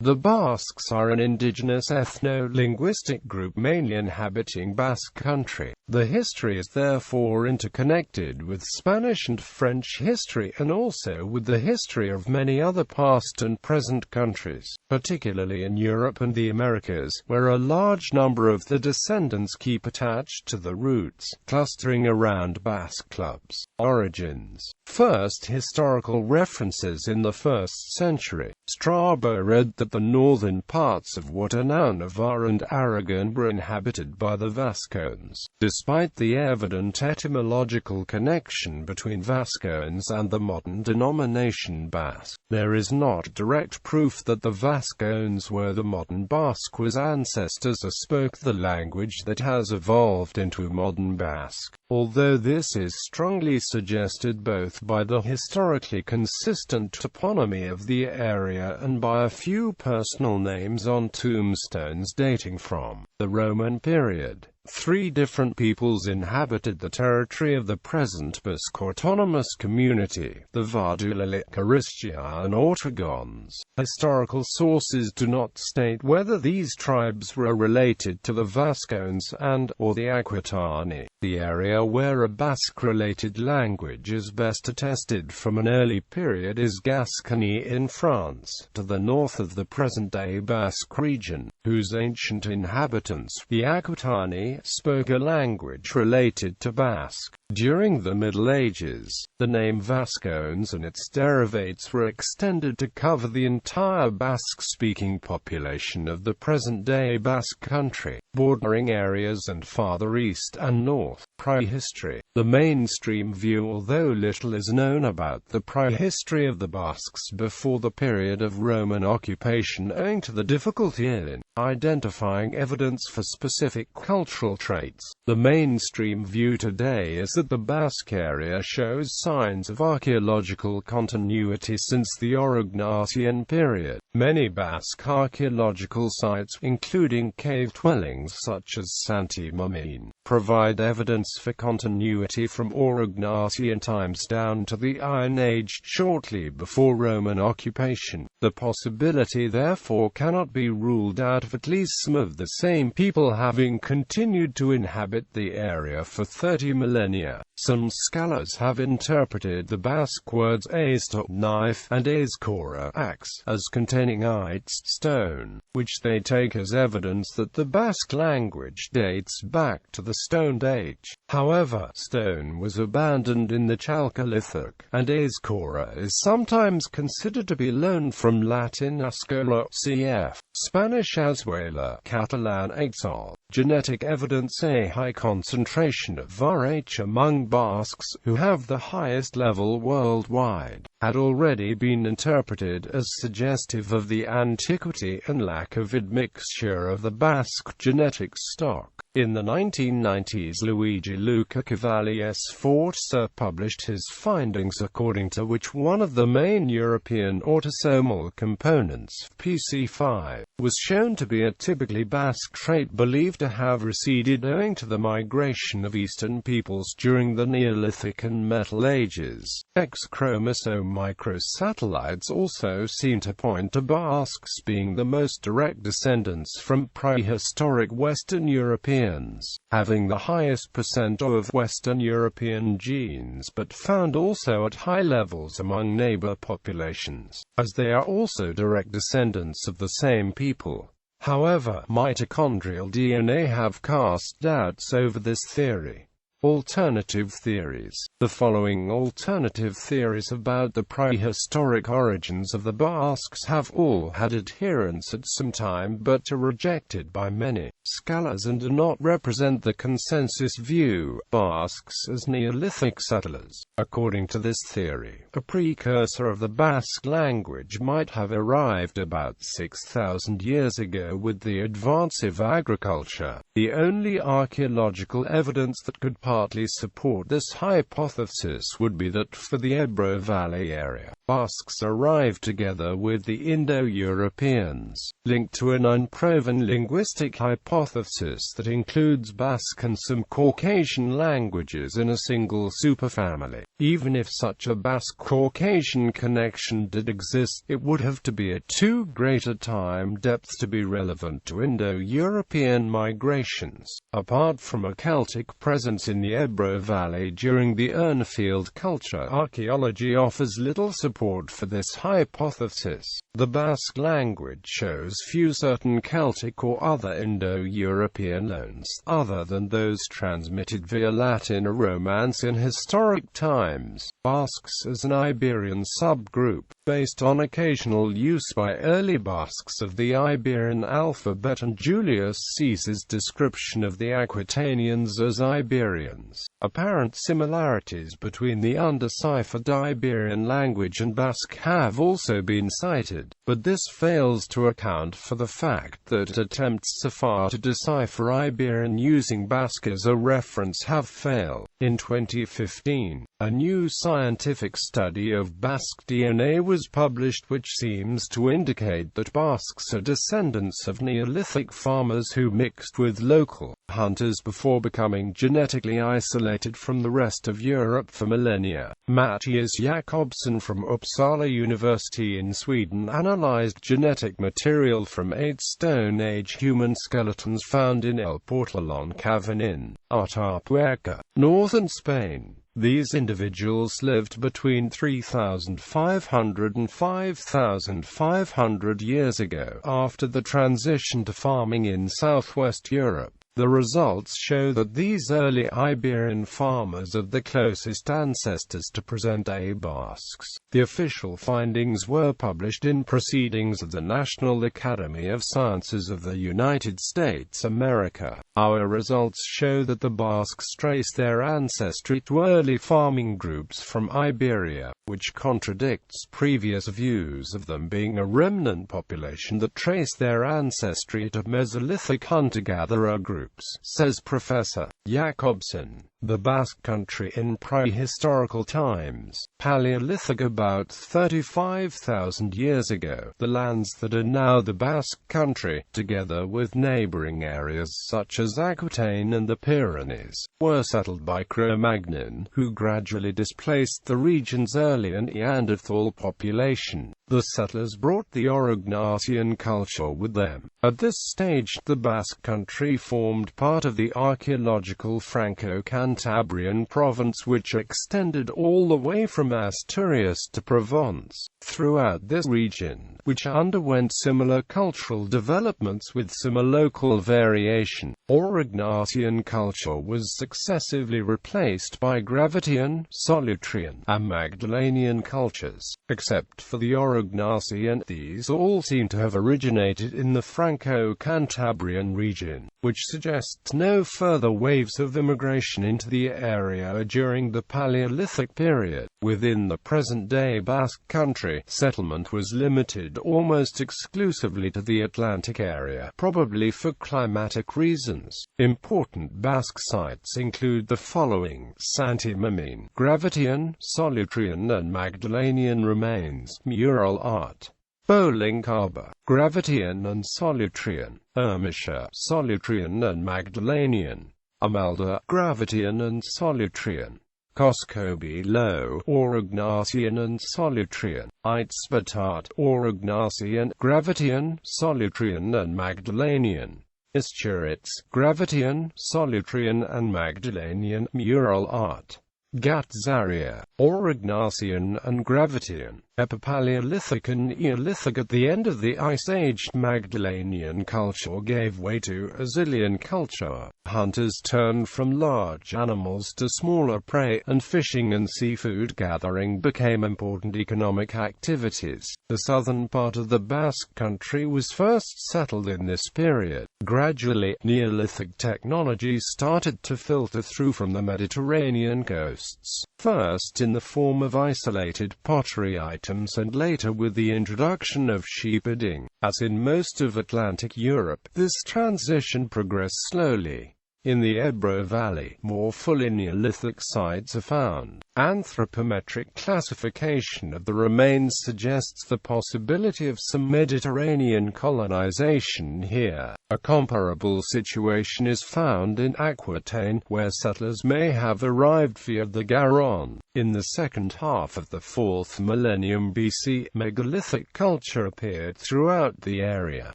The Basques are an indigenous ethno-linguistic group mainly inhabiting Basque Country. The history is therefore interconnected with Spanish and French history and also with the history of many other past and present countries, particularly in Europe and the Americas, where a large number of the descendants keep attached to the roots, clustering around Basque clubs. Origins. First historical references in the 1st century. Strabo wrote that the northern parts of what are now Navarre and Aragon were inhabited by the Vascones. Despite the evident etymological connection between Vascones and the modern denomination Basque, there is not direct proof that the Vascones were the modern Basques' ancestors or spoke the language that has evolved into modern Basque, although this is strongly suggested both by the historically consistent toponymy of the area and by a few personal names on tombstones dating from the Roman period. 3 different peoples inhabited the territory of the present Basque autonomous community, the Vardulalic, Aristia and Ortogons. Historical sources do not state whether these tribes were related to the Vascones or the Aquitani. The area where a Basque-related language is best attested from an early period is Gascony in France, to the north of the present-day Basque region, whose ancient inhabitants, the Aquitani, spoke a language related to Basque. During the Middle Ages, the name Vascones and its derivatives were extended to cover the entire Basque-speaking population of the present-day Basque Country, bordering areas and farther east and north. Prehistory. The mainstream view, although little is known about the prehistory of the Basques before the period of Roman occupation owing to the difficulty in identifying evidence for specific cultural traits. The mainstream view today is that the Basque area shows signs of archaeological continuity since the Aurignacian period. Many Basque archaeological sites, including cave dwellings such as Santi Mamine, provide evidence for continuity from Aurignacian times down to the Iron Age shortly before Roman occupation. The possibility therefore cannot be ruled out of at least some of the same people having continued to inhabit the area for 30 millennia. Some scholars have interpreted the Basque words aizto, knife, and aizkora, axe, as containing aitz, stone, which they take as evidence that the Basque language dates back to the Stone Age. However, stone was abandoned in the Chalcolithic, and aizkora is sometimes considered to be loaned from Latin ascola, cf. Spanish azuela, Catalan aizal. Genetic evidence. A high concentration of Varh among Basques, who have the highest level worldwide, had already been interpreted as suggestive of the antiquity and lack of admixture of the Basque genetic stock. In the 1990s, Luigi Luca Cavalli Sforza published his findings, according to which one of the main European autosomal components, PC5, was shown to be a typically Basque trait believed to have receded owing to the migration of Eastern peoples during the Neolithic and Metal Ages. X-chromosome microsatellites also seem to point to Basques being the most direct descendants from prehistoric Western Europeans, having the highest percent of Western European genes but found also at high levels among neighbor populations, as they are also direct descendants of the same people. However, mitochondrial DNA have cast doubts over this theory. Alternative theories. The following alternative theories about the prehistoric origins of the Basques have all had adherents at some time but are rejected by many scholars and do not represent the consensus view. Basques as Neolithic settlers. According to this theory, a precursor of the Basque language might have arrived about 6,000 years ago with the advance of agriculture. The only archaeological evidence that could partly support this hypothesis would be that for the Ebro Valley area, Basques arrived together with the Indo-Europeans, linked to an unproven linguistic hypothesis that includes Basque and some Caucasian languages in a single superfamily. Even if such a Basque-Caucasian connection did exist, it would have to be at too great a time depth to be relevant to Indo-European migrations. Apart from a Celtic presence in the Ebro Valley during the Urnfield culture, archaeology offers little support for this hypothesis. The Basque language shows few certain Celtic or other Indo-European loans, other than those transmitted via Latin or Romance in historic times. Basques as an Iberian subgroup, based on occasional use by early Basques of the Iberian alphabet and Julius Caesar's description of the Aquitanians as Iberians. Apparent similarities between the undeciphered Iberian language and Basque have also been cited, but this fails to account for the fact that attempts so far to decipher Iberian using Basque as a reference have failed. In 2015, a new scientific study of Basque DNA was published which seems to indicate that Basques are descendants of Neolithic farmers who mixed with local hunters before becoming genetically isolated from the rest of Europe for millennia. Matthias Jakobsen from Uppsala University in Sweden analyzed genetic material from 8 Stone Age human skeletons found in El Portalón cavern in Atapuerca, northern Spain. These individuals lived between 3,500 and 5,500 years ago, after the transition to farming in southwest Europe. The results show that these early Iberian farmers are the closest ancestors to present-day Basques. The official findings were published in Proceedings of the National Academy of Sciences of the United States, America. Our results show that the Basques trace their ancestry to early farming groups from Iberia, which contradicts previous views of them being a remnant population that trace their ancestry to Mesolithic hunter-gatherer groups, says Professor Jakobsen. The Basque Country in prehistorical times, Paleolithic about 35,000 years ago, the lands that are now the Basque Country, together with neighboring areas such as Aquitaine and the Pyrenees, were settled by Cro-Magnon, who gradually displaced the region's early Neanderthal population. The settlers brought the Aurignacian culture with them. At this stage, the Basque Country formed part of the archaeological Franco-Cantabrian province which extended all the way from Asturias to Provence. Throughout this region, which underwent similar cultural developments with similar local variation, Aurignacian culture was successively replaced by Gravettian, Solutrean, and Magdalenian cultures. Except for the Aurignacian, these all seem to have originated in the Franco-Cantabrian region, which suggests no further waves of immigration into the area during the Paleolithic period. Within the present-day Basque Country, settlement was limited almost exclusively to the Atlantic area, probably for climatic reasons. Important Basque sites include the following: Santi-Mamín, Gravettian, Solutrean and Magdalenian remains, mural art. Bolincaba, Gravettian and Solutrean, Ermisha, Solutrean and Magdalenian, Amalda, Gravettian and Solutrean, Coscoby Low, Aurignacian and Solutrean, Eitzbatat, Aurignacian, Gravettian, Solutrean and Magdalenian, Isturitz, Gravettian, Solutrean and Magdalenian, mural art. Gatzaria, Aurignacian and Gravettian, Epipaleolithic and Neolithic. At the end of the Ice Age, Magdalenian culture gave way to Azilian culture. Hunters turned from large animals to smaller prey, and fishing and seafood gathering became important economic activities. The southern part of the Basque Country was first settled in this period. Gradually, Neolithic technology started to filter through from the Mediterranean coasts, first in the form of isolated pottery items and later with the introduction of shepherding. As in most of Atlantic Europe, this transition progressed slowly. In the Ebro Valley, more fully Neolithic sites are found. Anthropometric classification of the remains suggests the possibility of some Mediterranean colonization here. A comparable situation is found in Aquitaine, where settlers may have arrived via the Garonne. In the second half of the 4th millennium BC, megalithic culture appeared throughout the area.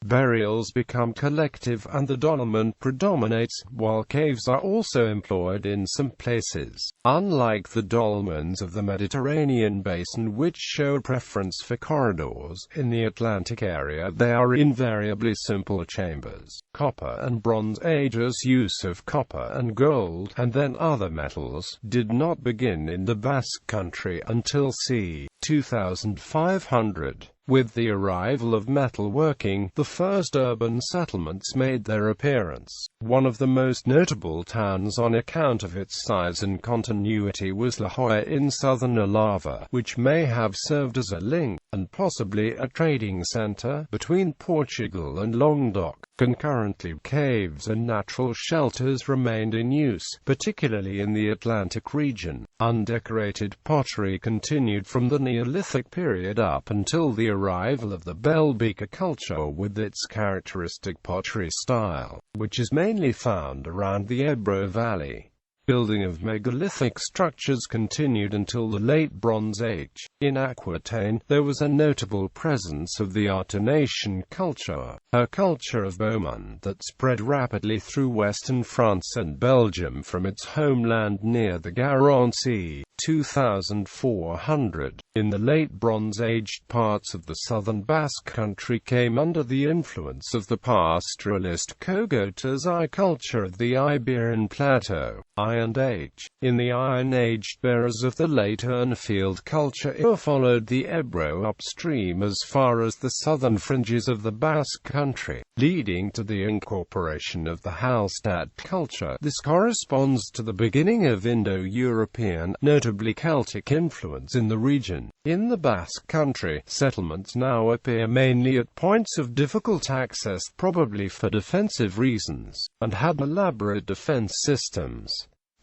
Burials become collective and the dolmen predominates, while caves are also employed in some places. Unlike the dolmens of the Mediterranean basin, which show preference for corridors, in the Atlantic area they are invariably simple chambers. Copper and Bronze Age's use of copper and gold, and then other metals, did not begin in the Basque Country until c. 2500. With the arrival of metalworking, the first urban settlements made their appearance. One of the most notable towns on account of its size and continuity was La Joya in southern Alava, which may have served as a link, and possibly a trading center, between Portugal and Languedoc. Concurrently, caves and natural shelters remained in use, particularly in the Atlantic region. Undecorated pottery continued from the Neolithic period up until the arrival of the Belgica culture with its characteristic pottery style, which is mainly found around the Ebro Valley. Building of megalithic structures continued until the Late Bronze Age. In Aquitaine, there was a notable presence of the Artenatian culture, a culture of bowmen that spread rapidly through western France and Belgium from its homeland near the Garonne c. 2400. In the Late Bronze Age, parts of the southern Basque country came under the influence of the pastoralist Cogotas culture of the Iberian Plateau. Iron Age. In the Iron Age, bearers of the late Urnfield culture followed the Ebro upstream as far as the southern fringes of the Basque country, leading to the incorporation of the Hallstatt culture. This corresponds to the beginning of Indo-European, notably Celtic influence in the region. In the Basque country, settlements now appear mainly at points of difficult access, probably for defensive reasons, and had elaborate defense systems.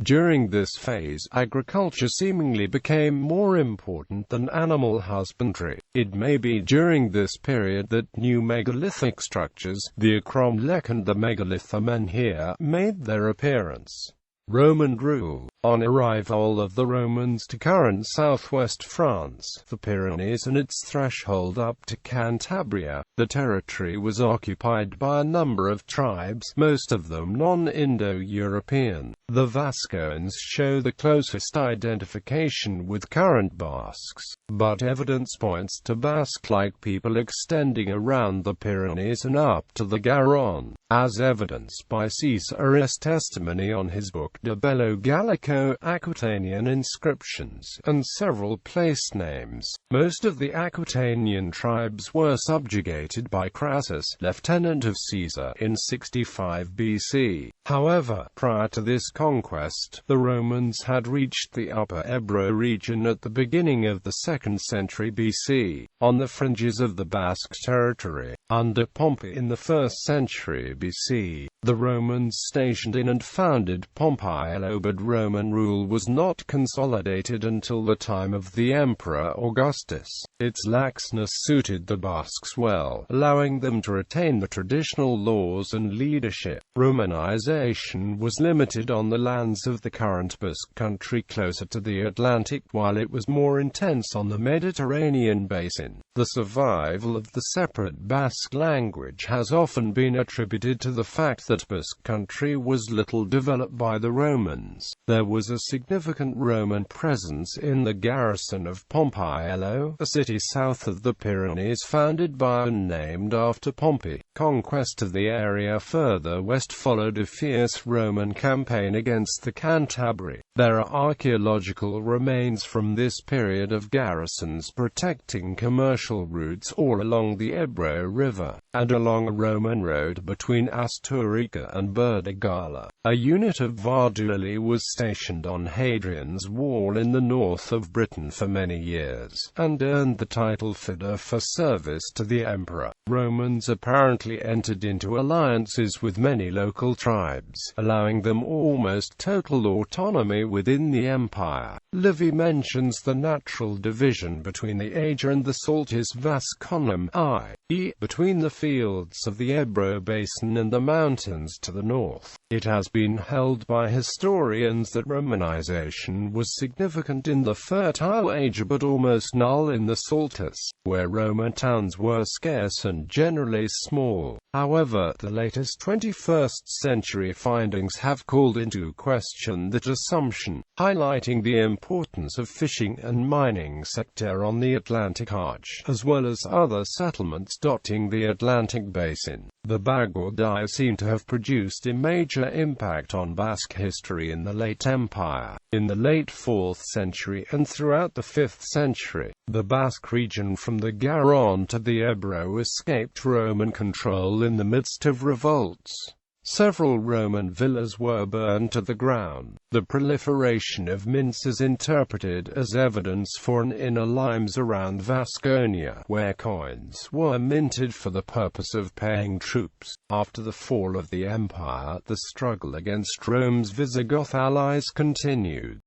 During this phase, agriculture seemingly became more important than animal husbandry. It may be during this period that new megalithic structures, the Acromlech and the Megalitha menhir, made their appearance. Roman rule. On arrival of the Romans to current southwest France, the Pyrenees and its threshold up to Cantabria, the territory was occupied by a number of tribes, most of them non-Indo-European. The Vascones show the closest identification with current Basques, but evidence points to Basque-like people extending around the Pyrenees and up to the Garonne, as evidenced by Caesar's testimony on his book De Bello Gallico, Aquitanian inscriptions, and several place names. Most of the Aquitanian tribes were subjugated by Crassus, lieutenant of Caesar, in 65 BC. However, prior to this conquest, the Romans had reached the upper Ebro region at the beginning of the 2nd century BC, on the fringes of the Basque territory. Under Pompey in the 1st century BC, the Romans stationed in and founded Pompeiello, but Roman rule was not consolidated until the time of the Emperor Augustus. Its laxness suited the Basques well, allowing them to retain the traditional laws and leadership. Romanization was limited on the lands of the current Basque country closer to the Atlantic, while it was more intense on the Mediterranean basin. The survival of the separate Basque language has often been attributed to the fact that Basque country was little developed by the Romans. There was a significant Roman presence in the garrison of Pompeiello, a city south of the Pyrenees founded by and named after Pompey. Conquest of the area further west followed a fierce Roman campaign against the Cantabri. There are archaeological remains from this period of garrisons protecting commercial routes all along the Ebro River, and along a Roman road between Asturica and Burdigala. A unit of Varduli was stationed on Hadrian's Wall in the north of Britain for many years, and earned the title Fida for service to the emperor. Romans apparently entered into alliances with many local tribes, allowing them almost total autonomy within the empire. Livy mentions the natural division between the Ager and the Saltis Vasconum, i.e., between the fields of the Ebro basin and the mountains to the north. It has been held by historians that Romanization was significant in the fertile Ager but almost null in the Saltis, where Roman towns were scarce and generally small. However, the latest 21st century findings have called into question that assumption, highlighting the importance of fishing and mining sector on the Atlantic Arch, as well as other settlements dotting the Atlantic basin. The Bagaudae seem to have produced a major impact on Basque history in the late Empire. In the late 4th century and throughout the 5th century, the Basque region from the Garonne to the Ebro escaped Roman control in the midst of revolts. Several Roman villas were burned to the ground. The proliferation of mints is interpreted as evidence for an inner limes around Vasconia, where coins were minted for the purpose of paying troops. After the fall of the empire, the struggle against Rome's Visigoth allies continued.